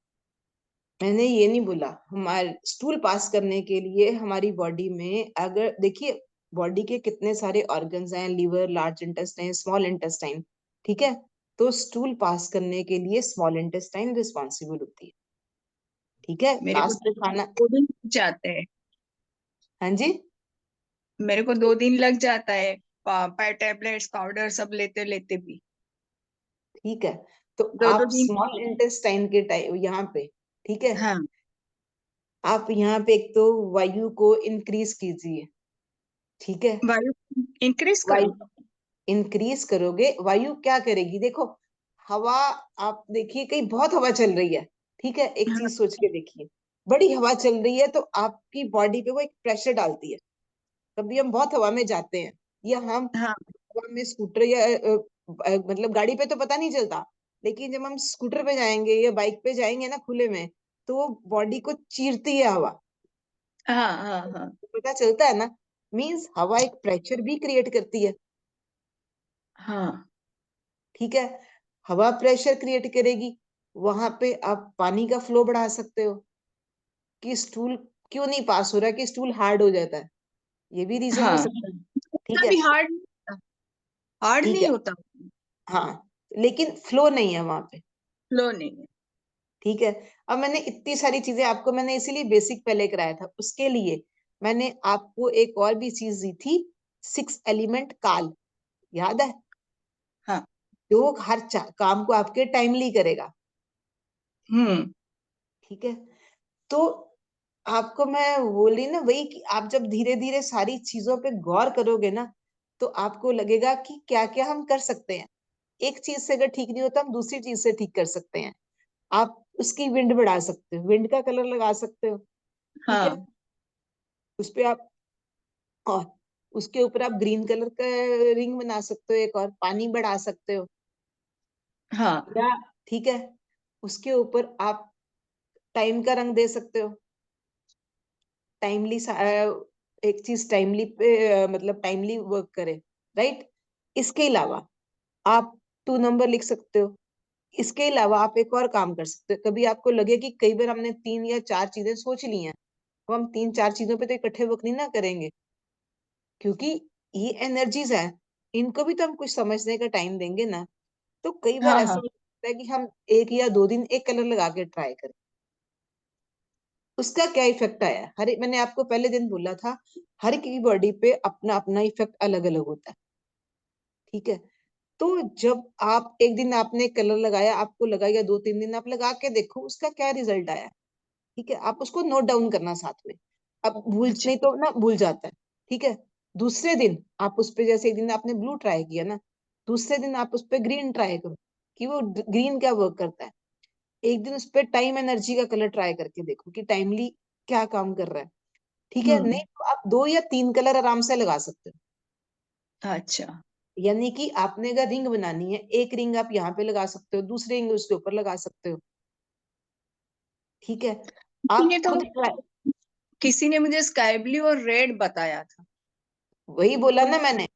मैंने ये नहीं बोला। हमारे स्टूल पास करने के लिए हमारी बॉडी में, अगर देखिए बॉडी के कितने सारे ऑर्गन्स हैं, liver, large intestine, small intestine, ठीक है। तो स्टूल पास करने के लिए स्मॉल इंटेस्टाइन रिस्पॉन्सिबल होती है, ठीक है। मेरे को लास्ट में खाना। 2 दिन लग जाते हैं। हाँ जी। मेरे को 2 दिन लग जाता है, टैबलेट्स पाउडर सब लेते लेते भी ठीक है, तो 2 2 आप दिन। स्मॉल इंटेस्टाइन के टाइम यहाँ पे, ठीक है, हाँ आप यहाँ पे एक तो वायु को इंक्रीज कीजिए, ठीक है। वायु इंक्रीज वायु करूँ? इंक्रीज करोगे, वायु क्या करेगी, देखो हवा, आप देखिए कहीं बहुत हवा चल रही है, ठीक है, एक हाँ चीज सोच के देखिए, बड़ी हवा चल रही है तो आपकी बॉडी पे वो एक प्रेशर डालती है। कभी हम बहुत हवा में जाते हैं, या हम हाँ हवा में स्कूटर या मतलब गाड़ी पे तो पता नहीं चलता, लेकिन जब हम स्कूटर पे जाएंगे या बाइक पे जाएंगे ना खुले में, तो वो बॉडी को चीरती है हवा, हाँ हाँ हाँ पता चलता है ना। मीन्स हवा एक प्रेशर भी क्रिएट करती है, हाँ ठीक है। हवा प्रेशर क्रिएट करेगी, वहां पे आप पानी का फ्लो बढ़ा सकते हो। कि स्टूल क्यों नहीं पास हो रहा, कि स्टूल हार्ड हो जाता है, ये भी रीजन हो हाँ। सकता है, ठीक इतना है। भी हार्ड नहीं होता, हार्ड ठीक नहीं है, होता। हाँ, लेकिन फ्लो नहीं है वहां पे, फ्लो नहीं है। ठीक है। अब मैंने इतनी सारी चीजें आपको, मैंने इसीलिए बेसिक पहले कराया था, उसके लिए मैंने आपको एक और भी चीज दी थी, 6 एलिमेंट काल, याद है, हाँ। जो हर काम को आपके टाइमली करेगा, हम्म। ठीक है। तो आपको मैं बोली ना वही, कि आप जब धीरे धीरे सारी चीजों पे गौर करोगे ना, तो आपको लगेगा कि क्या क्या हम कर सकते हैं। एक चीज से अगर ठीक नहीं होता, हम दूसरी चीज से ठीक कर सकते हैं। आप उसकी विंड बढ़ा सकते हो, विंड का कलर लगा सकते हो, ठीक है। हाँ उस पे आप, और उसके ऊपर आप ग्रीन कलर का रिंग बना सकते हो, एक और पानी बढ़ा सकते हो, हाँ या ठीक है, उसके ऊपर आप टाइम का रंग दे सकते हो। टाइमली, एक चीज टाइमली पे मतलब टाइमली वर्क करे, राइट। इसके अलावा आप 2 नंबर लिख सकते हो। इसके अलावा आप एक और काम कर सकते हो, कभी आपको लगे कि कई बार हमने 3 या 4 चीजें सोच ली हैं, तो हम 3 4 चीजों पे तो इकट्ठे वर्क नहीं ना करेंगे, क्योंकि ये एनर्जीज है, इनको भी तो हम कुछ समझने का टाइम देंगे ना। तो कई बार हाँ ऐसा हाँ। होता है कि हम 1 या 2 दिन एक कलर लगा के ट्राई करें, उसका क्या इफेक्ट आया है। हर मैंने आपको पहले दिन बोला था, हर की बॉडी पे अपना अपना इफेक्ट अलग अलग होता है, ठीक है। तो जब आप एक दिन आपने कलर लगाया, आपको लगा, या 2 3 दिन आप लगा के देखो उसका क्या रिजल्ट आया, ठीक है। आप उसको नोट डाउन करना साथ में, अब भूल अच्छा। नहीं तो ना भूल जाता है, ठीक है। दूसरे दिन आप उस पे, जैसे एक दिन आपने ब्लू ट्राई किया ना, दूसरे दिन आप उस पे ग्रीन ट्राई करो, कि वो ग्रीन क्या वर्क करता है। एक दिन उस पे टाइम एनर्जी का कलर ट्राई करके देखो कि टाइमली क्या काम कर रहा है, ठीक है। हम्म। नहीं तो आप 2 या 3 कलर आराम से लगा सकते हो। अच्छा। यानी कि आपने अगर रिंग बनानी है, एक रिंग आप यहाँ पे लगा सकते हो, दूसरी रिंग उसके ऊपर लगा सकते हो, ठीक है। इन्हें आप तो खुद ट्राई, किसी ने मुझे स्काई ब्लू और रेड बताया था। वही बोला तो ना मैंने।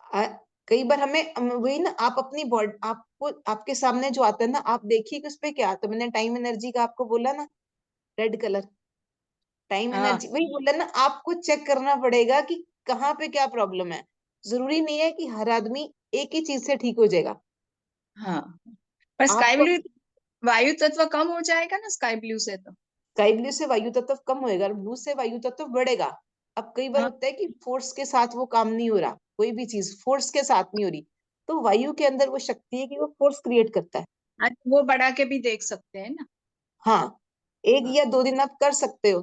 आ, कई बार वही ना, आप अपनी बॉडी, आपको आपके सामने जो आता है ना, आप देखिए कि उस पे क्या आता है। मैंने टाइम एनर्जी का आपको बोला ना, रेड कलर, टाइम हाँ एनर्जी, वही बोला ना, आपको चेक करना पड़ेगा कि कहाँ पे क्या प्रॉब्लम है। जरूरी नहीं है कि हर आदमी एक ही चीज से ठीक हो जाएगा। हाँ। पर स्काई आपको ब्लू वायु तत्व कम हो जाएगा ना स्काई ब्लू से तो? स्काई ब्लू से वायु तत्व कम होएगा और ब्लू से वायु तत्व बढ़ेगा। अब कई बार हाँ होता है कि फोर्स के साथ वो काम नहीं हो रहा, कोई भी चीज फोर्स के साथ नहीं हो रही, तो वायु के अंदर वो शक्ति है कि वो फोर्स क्रिएट करता है। आज वो बढ़ा के भी देख सकते हैं ना? हाँ, एक हाँ या 2 दिन आप कर सकते हो,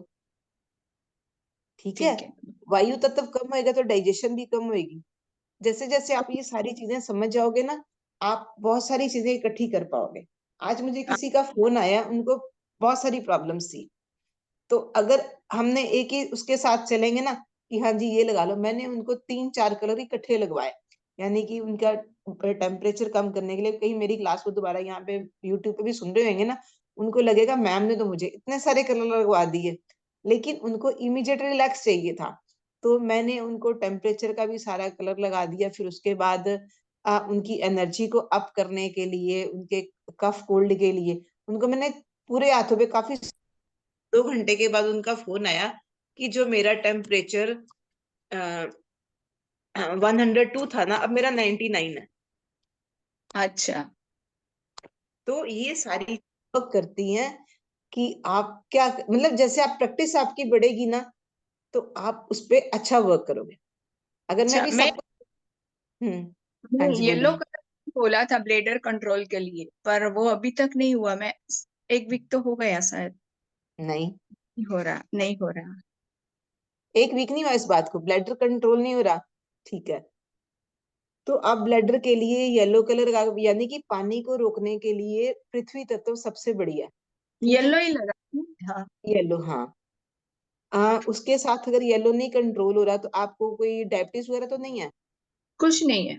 ठीक है। ठीक है। वायु तत्व कम होएगा तो डाइजेशन भी कम होएगी। जैसे जैसे आप ये सारी चीजें समझ जाओगे ना, आप बहुत सारी चीजें इकट्ठी कर पाओगे। आज मुझे हाँ किसी का फोन आया, उनको बहुत सारी प्रॉब्लम्स थी, तो अगर हमने एक ही उसके साथ चलेंगे ना, कि हाँ जी ये लगा लो, मैंने उनको 3 4 कलर इकट्ठे लगवाए, यानी कि उनका टेम्परेचर कम करने के लिए। कहीं मेरी क्लास को दोबारा यहाँ पे यूट्यूब पे भी सुन रहे होंगे ना, उनको लगेगा मैम ने तो मुझे इतने सारे कलर लगवा दिए, लेकिन उनको इमीडिएट रिलैक्स चाहिए था। तो मैंने उनको टेम्परेचर का भी सारा कलर लगा दिया। फिर उसके बाद उनकी एनर्जी को अप करने के लिए, उनके कफ कोल्ड के लिए उनको मैंने पूरे हाथों पे काफी 2 घंटे के बाद उनका फोन आया कि जो मेरा टेम्परेचर 102 था ना, अब मेरा 99 है। अच्छा। तो ये सारी वर्क करती हैं कि आप क्या मतलब, जैसे आप प्रैक्टिस आपकी बढ़ेगी ना तो आप उस पे अच्छा वर्क करोगे। अगर मैं अच्छा, भी मैं सबको हाँ जी येलो बोलिए। कलर बोला था ब्लेडर कंट्रोल के लिए, पर वो अभी तक नहीं हुआ। मैं 1 वीक तो हो गया शायद। नहीं, नहीं हो रहा, नहीं हो रहा। 1 वीक नहीं हुआ इस बात को, ब्लैडर कंट्रोल नहीं हो रहा। ठीक है, तो आप ब्लैडर के लिए येलो कलर का, यानी कि पानी को रोकने के लिए पृथ्वी तत्व सबसे बढ़िया है। ठीक है, येलो ही लगा। हाँ। येलो, हाँ। उसके साथ अगर येलो नहीं कंट्रोल हो रहा तो आपको कोई डायबिटीज वगैरह तो नहीं है? कुछ नहीं है,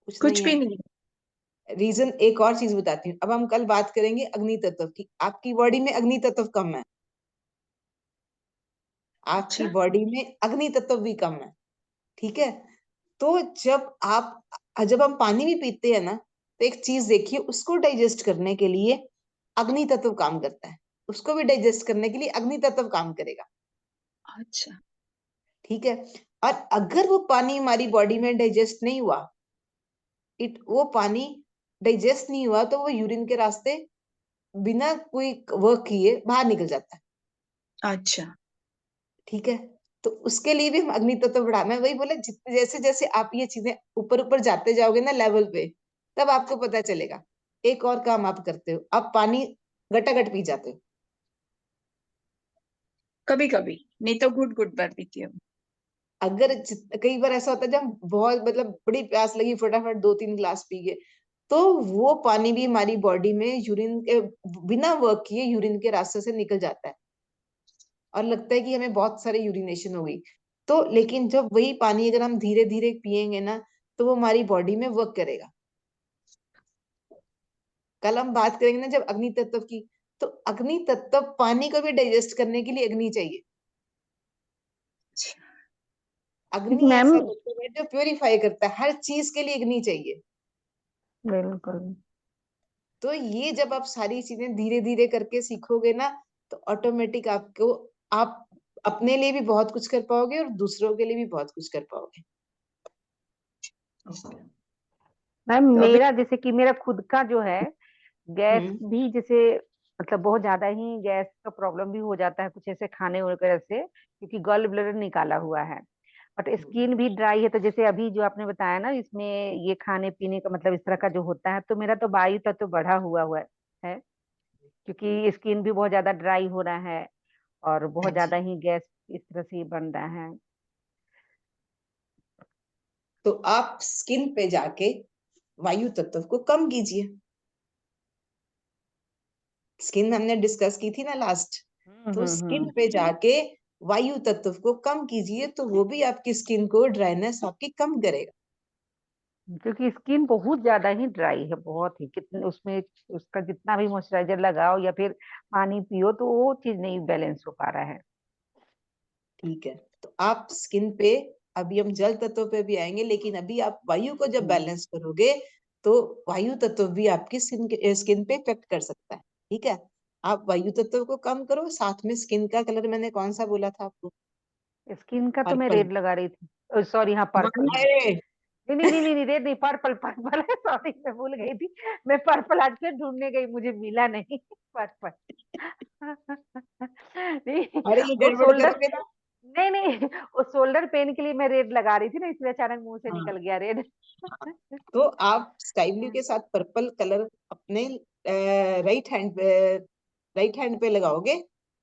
कुछ कुछ नहीं भी है। नहीं। रीजन एक और चीज बताती हूँ। अब हम कल बात करेंगे अग्नि तत्व की। आपकी बॉडी में अग्नि तत्व कम है, आपकी अच्छा। बॉडी में अग्नि तत्व भी कम है। ठीक है, तो जब हम पानी भी पीते हैं ना, तो एक चीज देखिए, उसको डाइजेस्ट करने के लिए अग्नि तत्व काम करता है। उसको भी डाइजेस्ट करने के लिए अग्नि तत्व काम करेगा। अच्छा। ठीक है, और अगर वो पानी हमारी बॉडी में डाइजेस्ट नहीं हुआ, वो पानी डाइजेस्ट नहीं हुआ तो वो यूरिन के रास्ते बिना कोई वर्क किए बाहर निकल जाता है। अच्छा। ठीक है, तो उसके लिए भी हम अग्नि तत्व बढ़ा, मैं वही बोला, जैसे जैसे आप ये चीजें ऊपर ऊपर जाते जाओगे ना लेवल पे, तब आपको पता चलेगा। एक और काम आप करते हो, आप पानी घटाघट पी जाते हो। कभी कभी, नहीं तो गुड गुड भर पीती हूँ। कई बार ऐसा होता है जब बहुत मतलब बड़ी प्यास लगी, फटाफट 2-3 गिलास पी गए, तो वो पानी भी हमारी बॉडी में यूरिन के बिना वर्क किए यूरिन के रास्ते से निकल जाता है, और लगता है कि हमें बहुत सारे यूरिनेशन हो गई। तो लेकिन जब वही पानी अगर हम धीरे धीरे पिएंगे ना, तो वो हमारी बॉडी में वर्क करेगा। कल हम बात करेंगे ना जब अग्नि तत्व की, तो अग्नि तत्व पानी को भी डाइजेस्ट करने के लिए अग्नि चाहिए। अग्नि मैम ऐसा तत्व है जो प्योरीफाई करता है, हर चीज के लिए अग्नि चाहिए। बिल्कुल। तो ये जब आप सारी चीजें धीरे धीरे करके सीखोगे ना, तो ऑटोमेटिक आप अपने लिए भी बहुत कुछ कर पाओगे और दूसरों के लिए भी बहुत कुछ कर पाओगे। मैम तो अभी मेरा जैसे कि मेरा खुद का जो है गैस हम्म भी, जैसे मतलब बहुत ज्यादा ही गैस का प्रॉब्लम भी हो जाता है कुछ ऐसे खाने वगैरह से, क्योंकि गॉल ब्लैडर निकाला हुआ है। बट स्किन भी ड्राई है, तो जैसे अभी जो आपने बताया ना, इसमें ये खाने पीने का मतलब इस तरह का जो होता है, तो मेरा तो वायु तत्व तो बढ़ा हुआ है, क्योंकि स्किन भी बहुत ज्यादा ड्राई हो रहा है और हाँ बहुत जी, ज्यादा ही गैस इस तरह से बन रहा है। तो आप स्किन पे जाके वायु तत्व को कम कीजिए। स्किन हमने डिस्कस की थी ना लास्ट, तो स्किन हम्म। पे जाके वायु तत्व को कम कीजिए, तो वो भी आपकी स्किन को ड्राइनेस आपकी कम करेगा। क्योंकि स्किन बहुत ज्यादा ही ड्राई है, बहुत ही, कितने उसमें उसका जितना भी मॉइस्चराइजर लगाओ या फिर पानी पियो तो वो चीज नहीं बैलेंस हो पा रहा है। ठीक है, तो आप स्किन पे, अभी हम जल तत्व पे भी आएंगे, लेकिन अभी आप वायु को जब बैलेंस करोगे, तो वायु तत्व भी आपकी स्किन पे इफेक्ट कर सकता है। ठीक है, आप वायु तत्व को कम करो, साथ में स्किन का कलर मैंने कौन सा बोला था आपको? स्किन का तो मैं पर्पल। रेड लगा रही थी, सॉरी, हाँ पर्पल, हाँ। अरे नहीं नहीं नहीं नहीं रेड नहीं, पर्पल पर्पल है, सॉरी मैं भूल गई थी। मैं पर्पल आज फिर ढूंढने गई, मुझे मिला नहीं। पर्पल। नहीं, अरे ये वो गड़बड़ शोल्डर, करोगे ना। नहीं नहीं, वो शोल्डर पेन के लिए मैं रेड लगा रही थी ना, इसलिए अचानक मुंह से हाँ निकल गया रेड। हाँ, तो आप स्काई ब्लू के साथ पर्पल कलर अपने राइट हैंड पे लगाओगे,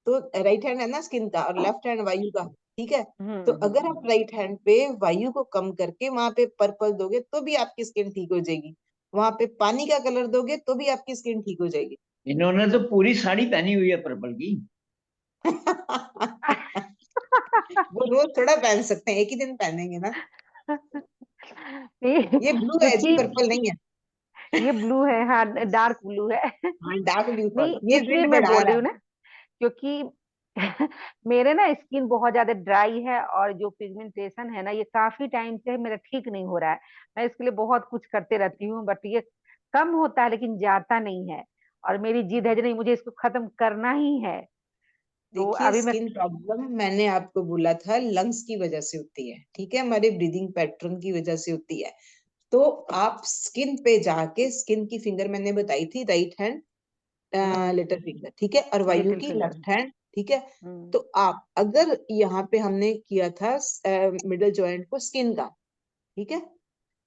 तो राइट हैंड है ना स्किन का, और लेफ्ट हैंड वायु का। ठीक है, तो अगर आप हम्म। राइट हैंड पे वायु को कम करके वहां पे पर्पल दोगे, तो भी आपकी स्किन ठीक हो जाएगी। वहां पे पानी का कलर दोगे तो भी आपकी स्किन ठीक हो जाएगी। इन्होंने तो पूरी साड़ी पहनी हुई है पर्पल की। वो रोज थोड़ा पहन सकते हैं, एक ही दिन पहनेंगे ना। नहीं, ये ब्लू है जी, क्योंकि पर्पल नहीं है। ये ब्लू है, हाँ डार्क ब्लू है। हाँ डार्क ब्लू, नहीं, ये इसलिए रेड मैं बढ़ा बोल रहा रही हूँ है। ना, क्योंकि मेरे ना स्किन बहुत ज्यादा ड्राई है, और जो पिगमेंटेशन है ना, ये काफी टाइम से मेरा ठीक नहीं हो रहा है। मैं इसके लिए बहुत कुछ करते रहती हूँ, बट ये कम होता है लेकिन जाता नहीं है। और मेरी जिद है कि नहीं, मुझे इसको खत्म करना ही है। तो देखिए, अभी मैं स्किन प्रॉब्लम मैंने आपको बोला था लंग्स की वजह से होती है, ठीक है, हमारे ब्रीदिंग पैटर्न की वजह से होती है। तो आप स्किन पे जाके, स्किन की फिंगर मैंने बताई थी, राइट हैंड लिटिल फिंगर, ठीक है, और वायु लिटिल की फिंगर। लेफ्ट हैंड, ठीक है। तो आप अगर यहाँ पे हमने किया था मिडल जॉइंट को स्किन का, ठीक है,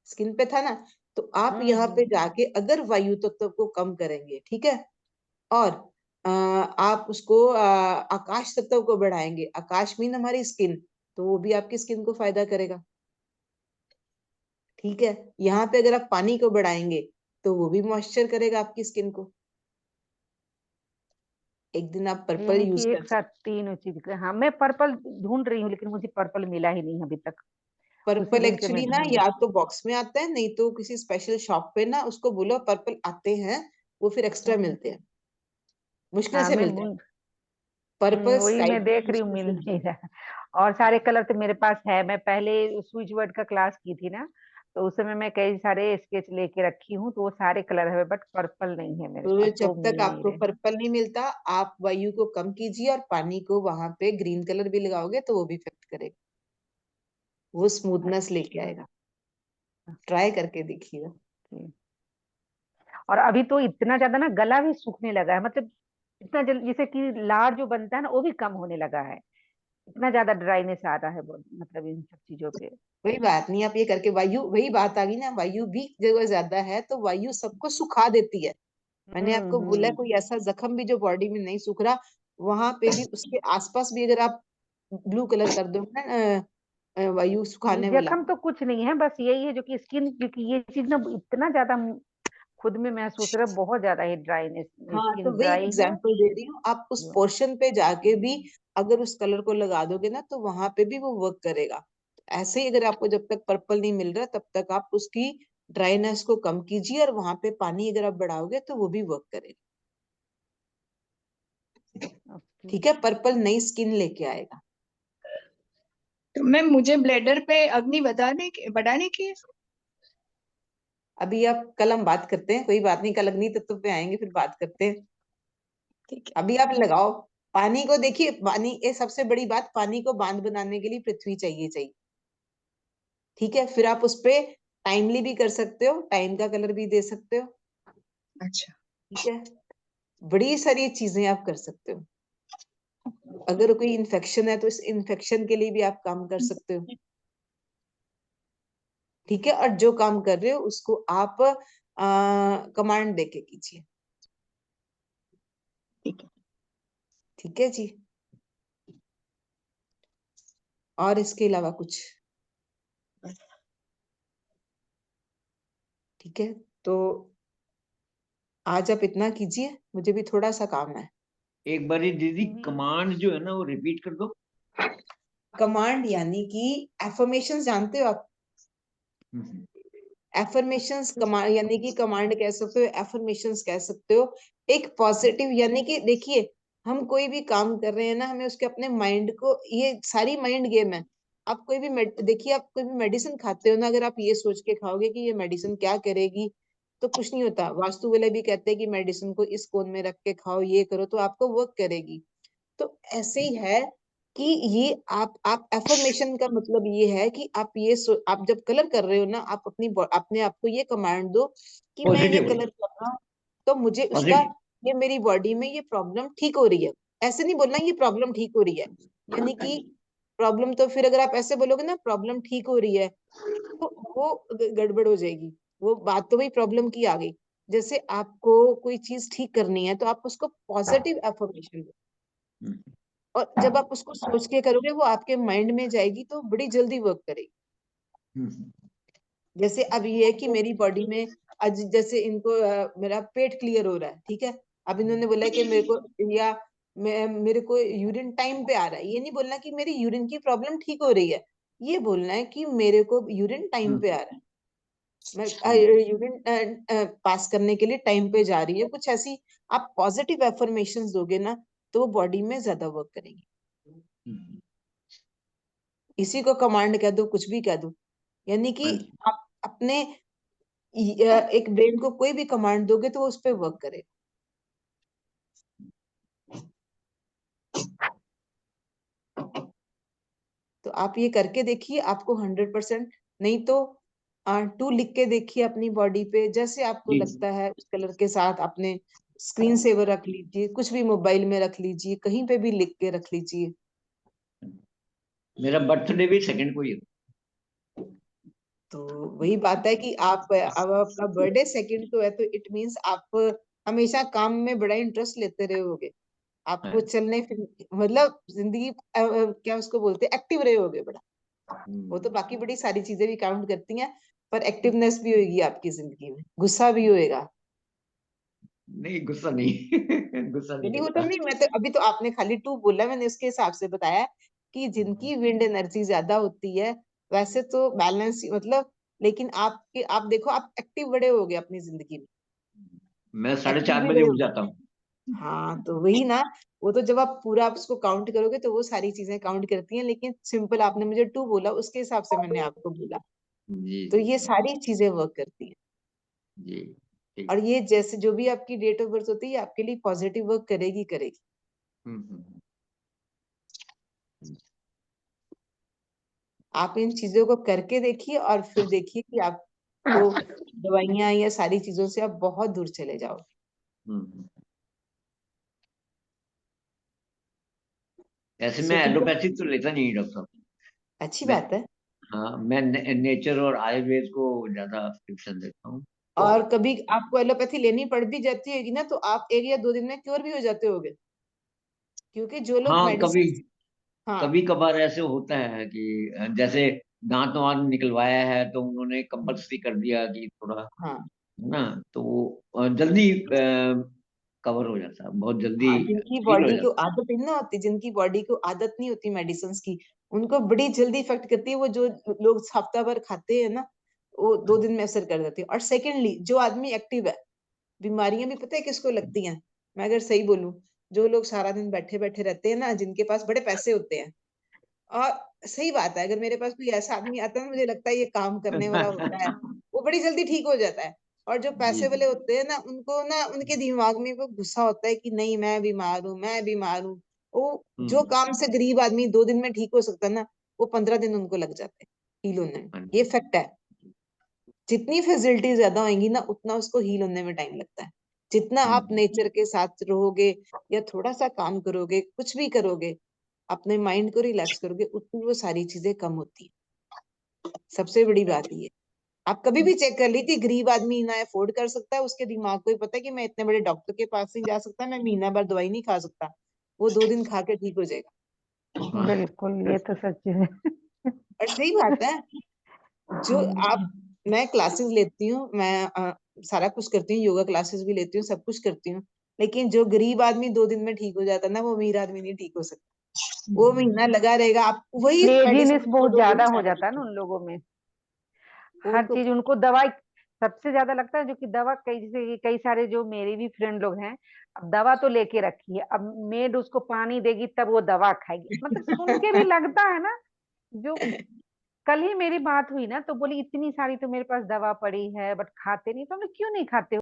स्किन पे था ना, तो आप यहाँ पे जाके अगर वायु तत्व को कम करेंगे, ठीक है, और आप उसको आकाश तत्व को बढ़ाएंगे, आकाश मीन हमारी स्किन, तो वो भी आपकी स्किन को फायदा करेगा, ठीक है। यहाँ पे अगर आप पानी को बढ़ाएंगे तो वो भी मॉइस्चर करेगा आपकी स्किन को। एक दिन आप पर्पल यानी यूज कि कर एक साथ सकते। तीनों चीज दिख रहे हैं। हाँ, मैं पर्पल ढूंढ रही हूँ, लेकिन मुझे पर्पल मिला ही नहीं अभी तक। उसी पर्पल दिन से मैं एक्चुअली ना ढूंढ। या तो बॉक्स में आता है, नहीं तो किसी स्पेशल शॉप पे ना उसको बोलो पर्पल आते हैं, वो फिर एक्स्ट्रा मिलते हैं, मुश्किल हाँ, से मैं मिलते हैं। पर्पल वही मैं स्काई देख रही हूँ, मुश्किल मिल से नहीं मिलते हैं। रहा। और सारे कलर तो मेरे पास है। मैं पहले स्विच वर्ड का क्लास की थी ना, तो उस समय मैं कई सारे स्केच लेके रखी हूँ, तो वो सारे कलर है, बट पर्पल नहीं है मेरे तो पास, तो जब तक मिल नहीं आपको रहे। पर्पल नहीं मिलता, आप वायु को कम कीजिए और पानी को वहां पे ग्रीन कलर भी लगाओगे तो वो भी इफेक्ट करेगा, वो स्मूथनेस लेके अच्छा। आएगा। ट्राई करके देखिएगा। ठीक। और अभी तो इतना ज्यादा ना गला भी सूखने लगा है, मतलब इतना जैसे कि लार जो बनता है ना, वो भी कम होने लगा है। इतना ज्यादा ड्राइनेस आ रहा है मतलब इन सब चीजों पे। वही बात नहीं, आप ये करके वायु, वही बात आ गई ना, वायु भी जगह ज्यादा है तो वायु सबको सुखा देती है। मैंने आपको बोला कोई ऐसा जख्म भी जो बॉडी में नहीं सूख रहा, वहां पे भी उसके आसपास भी अगर आप ब्लू कलर कर दो ना, वायु नहीं, सुखाने वाला। जख्म तो कुछ नहीं है, बस यही है जो कि स्किन, क्योंकि ये चीज ना इतना ज्यादा खुद में महसूस हो रहा है, बहुत ज्यादा ही ड्राइनेस, हाँ, तो स्किन वही ड्राई है। एग्जांपल दे रही हूँ, आप उस पोर्शन पे जाके भी अगर उस कलर को लगा दोगे ना तो वहां पे भी वो वर्क करेगा। ऐसे ही अगर आपको जब तक पर्पल नहीं मिल रहा तब तक आप उसकी ड्राइनेस को कम कीजिए, और वहां पे पानी अगर आप बढ़ाओगे तो वो भी वर्क करेगा, ओके। ठीक है। पर्पल नई स्किन लेके आएगा। तो मैम मुझे ब्लेडर पे अग्नि बढ़ाने की है? अभी आप, कल हम बात करते हैं, कोई बात नहीं, कल अग्नि तत्व पे आएंगे फिर बात करते हैं। ठीक है। अभी आप लगाओ पानी को, देखिए पानी, ये सबसे बड़ी बात, पानी को बांध बनाने के लिए पृथ्वी चाहिए चाहिए, ठीक है। फिर आप उस पे टाइमली भी कर सकते हो, टाइम का कलर भी दे सकते हो, अच्छा। ठीक है। बड़ी सारी चीजें आप कर सकते हो। अगर कोई इन्फेक्शन है तो इस इन्फेक्शन के लिए भी आप काम कर सकते हो, ठीक है। और जो काम कर रहे हो उसको आप कमांड देके कीजिए, ठीक है। ठीक है जी। और इसके अलावा कुछ? ठीक है, तो आज आप इतना कीजिए, मुझे भी थोड़ा सा काम है। एक बारी दीदी कमांड जो है ना वो रिपीट कर दो। कमांड यानी कि एफर्मेशंस जानते हो आप? हम्म, एफर्मेशंस कमांड यानी कि कमांड कह सकते हो, एफर्मेशंस कह सकते हो। एक पॉजिटिव, यानी कि देखिए, हम कोई भी काम कर रहे हैं ना, हमें उसके अपने माइंड को, ये सारी माइंड गेम है। आप कोई भी देखिए, आप कोई भी मेडिसिन खाते हो ना, अगर आप ये सोच के खाओगे कि ये मेडिसिन क्या करेगी, तो कुछ नहीं होता। वास्तु वाले भी कहते हैं कि मेडिसिन को इस कोन में रख के खाओ, ये करो तो आपको वर्क करेगी। तो ऐसे ही है कि ये आप एफर्मेशन का मतलब ये है कि आप आप जब कलर कर रहे हो ना, आप अपने आप को ये कमांड दो कि मैं ये पॉजिटिव कलर कर रहा हूँ तो मुझे उसका, पॉजिटिव। ये मेरी बॉडी में ये प्रॉब्लम ठीक हो रही है। ऐसे नहीं बोलना ये प्रॉब्लम ठीक हो रही है, यानी कि प्रॉब्लम, तो फिर अगर आप ऐसे बोलोगे ना प्रॉब्लम ठीक हो रही है, तो वो गड़बड़ हो जाएगी। वो बात तो वही प्रॉब्लम की आ गई। जैसे आपको कोई चीज ठीक करनी है तो आप उसको पॉजिटिव एफर्मेशन दो, और जब आप उसको सोच के करोगे वो आपके माइंड में जाएगी तो बड़ी जल्दी वर्क करेगी। जैसे अब ये है कि मेरी बॉडी में आज, जैसे इनको मेरा पेट क्लियर हो रहा है, ठीक है। अब इन्होंने बोला कि मेरे को, या मेरे को यूरिन टाइम पे आ रहा है, ये नहीं बोलना कि मेरी यूरिन की प्रॉब्लम ठीक हो रही है, ये बोलना है कि मेरे को यूरिन टाइम पे आ रहा है, मैं यूरिन पास करने के लिए टाइम पे जा रही है, कुछ ऐसी आप पॉजिटिव एफर्मेशंस दोगे ना, तो वो बॉडी में ज्यादा वर्क करेंगी। हम्म, इसी को कमांड कह दो, कुछ भी कह दो, यानी कि हाँ जी। आप अपने एक ब्रेन को कोई भी कमांड दोगे तो वो उस पर वर्क करेगा। तो आप ये करके देखिए, आपको 100%, नहीं तो 2 लिख के देखिए अपनी बॉडी पे, जैसे आपको जी लगता है उस कलर के साथ। अपने स्क्रीन सेवर रख लीजिए, कुछ भी मोबाइल में रख लीजिए, कहीं पे भी लिख के रख लीजिए। मेरा बर्थडे भी 2 को ही है। तो वही बात है कि आप अब अपना बर्थडे 2 को है, तो इट मीन्स आप हमेशा काम में बड़ा इंटरेस्ट लेते रहे होगे। आपको हाँ। चलने फिर मतलब जिंदगी क्या उसको बोलते हैं, एक्टिव रहे होगे बड़ा। वो तो बाकी बड़ी सारी चीजें भी काउंट करती हैं, पर एक्टिवनेस भी होगी आपकी जिंदगी में, गुस्सा भी होएगा। नहीं, गुस्सा नहीं। गुस्सा नहीं नहीं वो तो करता। नहीं, मैं तो अभी तो आपने खाली 2 बोला, मैंने उसके हिसाब से बताया कि जिनकी विंड एनर्जी ज्यादा होती है वैसे तो बैलेंस मतलब, लेकिन आप देखो, आप एक्टिव बड़े हो गए अपनी जिंदगी में, मैं साढ़े एक्टिव चार भी बजे बड़े उठ हो जाता गए। हूँ। हाँ तो वही ना, वो तो जब आप पूरा आप उसको काउंट करोगे तो वो सारी चीजें काउंट करती हैं, लेकिन सिंपल आपने मुझे 2 बोला, उसके हिसाब से मैंने आपको बोला। जी तो जी ये सारी चीजें वर्क करती हैं। जी। ठीक। और ये जैसे जो भी आपकी डेट ऑफ बर्थ होती है, आपके लिए पॉजिटिव वर्क करेगी करेगी। हम्म। आप इन चीजों को करके देखिए और फिर देखिए कि आपको दवाइयां या सारी चीजों से आप बहुत दूर चले जाओ। हम्म। ऐसे सो मैं ठीक है, एलोपैथिक तो लेता नहीं डॉक्टर साहब। अच्छी मैं, बात है। हाँ, मैं नेचर और आयुर्वेद को ज्यादा प्रेफरेंस देता हूँ। और कभी आपको एलोपैथी लेनी पड़ भी जाती होगी ना, तो आप 1 या 2 दिन में क्योर भी हो जाते होगे, क्योंकि जो लोग हाँ, कभी मेडिसिन, हाँ कभी कभार ऐसे होता है कि जैसे दांत वांत निकलवाया है तो उन्होंने कंपल्सरी कर दिया कि थोड़ा, हाँ है ना, तो वो जल्दी कवर हो जाता है, बहुत जल्दी हाँ, जिनकी हील हो बॉडी को जाता आदत नहीं ना होती, जिनकी बॉडी को आदत नहीं होती मेडिसिन की, उनको बड़ी जल्दी इफेक्ट करती है। वो जो लोग हफ्ता भर खाते हैं ना, वो है। 2 दिन में असर कर देती है। और सेकेंडली, जो आदमी एक्टिव है, बीमारियां भी पता है किसको लगती हैं, मैं अगर सही बोलूं, जो लोग सारा दिन बैठे बैठे रहते हैं ना, जिनके पास बड़े पैसे होते हैं। और सही बात है, अगर मेरे पास कोई ऐसा आदमी आता है ना, मुझे लगता है ये काम करने वाला होता है, वो बड़ी जल्दी ठीक हो जाता है। और जो जी पैसे जी। वाले होते हैं ना, उनको ना उनके दिमाग में वो गुस्सा होता है कि नहीं मैं बीमार हूँ, मैं बीमार हूँ। वो जो हम्म। काम से गरीब आदमी 2 दिन में ठीक हो सकता है ना, वो 15 दिन उनको लग जाते हैं हील होने में। हाँ ये जी। फैक्ट है। जितनी फैसिलिटी ज्यादा होंगी ना, उतना उसको हील होने में टाइम लगता है। जितना आप हम्म नेचर के साथ रहोगे या थोड़ा सा काम करोगे, कुछ भी करोगे, अपने माइंड को रिलैक्स करोगे, उतनी वो सारी चीजें कम होती है। सबसे बड़ी बात ये, आप कभी भी चेक कर लीजिए, गरीब आदमी ना अफोर्ड कर सकता है, उसके दिमाग को ही पता है कि मैं इतने बड़े डॉक्टर के पास नहीं जा सकता, मैं महीना भर दवाई नहीं खा सकता। वो 2 दिन खा के ठीक हो जाएगा। हाँ। बिल्कुल, ये तो सच है। और सही बात है, जो आप, मैं क्लासेस लेती हूँ, मैं सारा कुछ करती हूँ, योगा क्लासेस भी लेती हूँ, सब कुछ करती हूँ। लेकिन जो गरीब आदमी 2 दिन में ठीक हो जाता है ना, वो अमीर आदमी नहीं ठीक हो सकता। वो महीना लगा रहेगा, आप वही लेजीनेस मेडिसिन को बहुत 2 दिन ज्यादा हो चालू जाता है ना रखें। उन लोगों में। वो हर उनको चीज उनको दवाई सबसे ज्यादा लगता है, जो कि दवा कई जैसे कई सारे जो मेरे भी फ्रेंड लोग हैं, अब दवा तो लेके रखी है, अब मेड उसको पानी देगी तब वो दवा खाएगी, मतलब सुन के भी लगता है ना। जो कल ही मेरी बात हुई ना, तो बोली इतनी सारी तो मेरे पास दवा पड़ी है बट खाते नहीं, तो हमने क्यों नहीं खाते हो?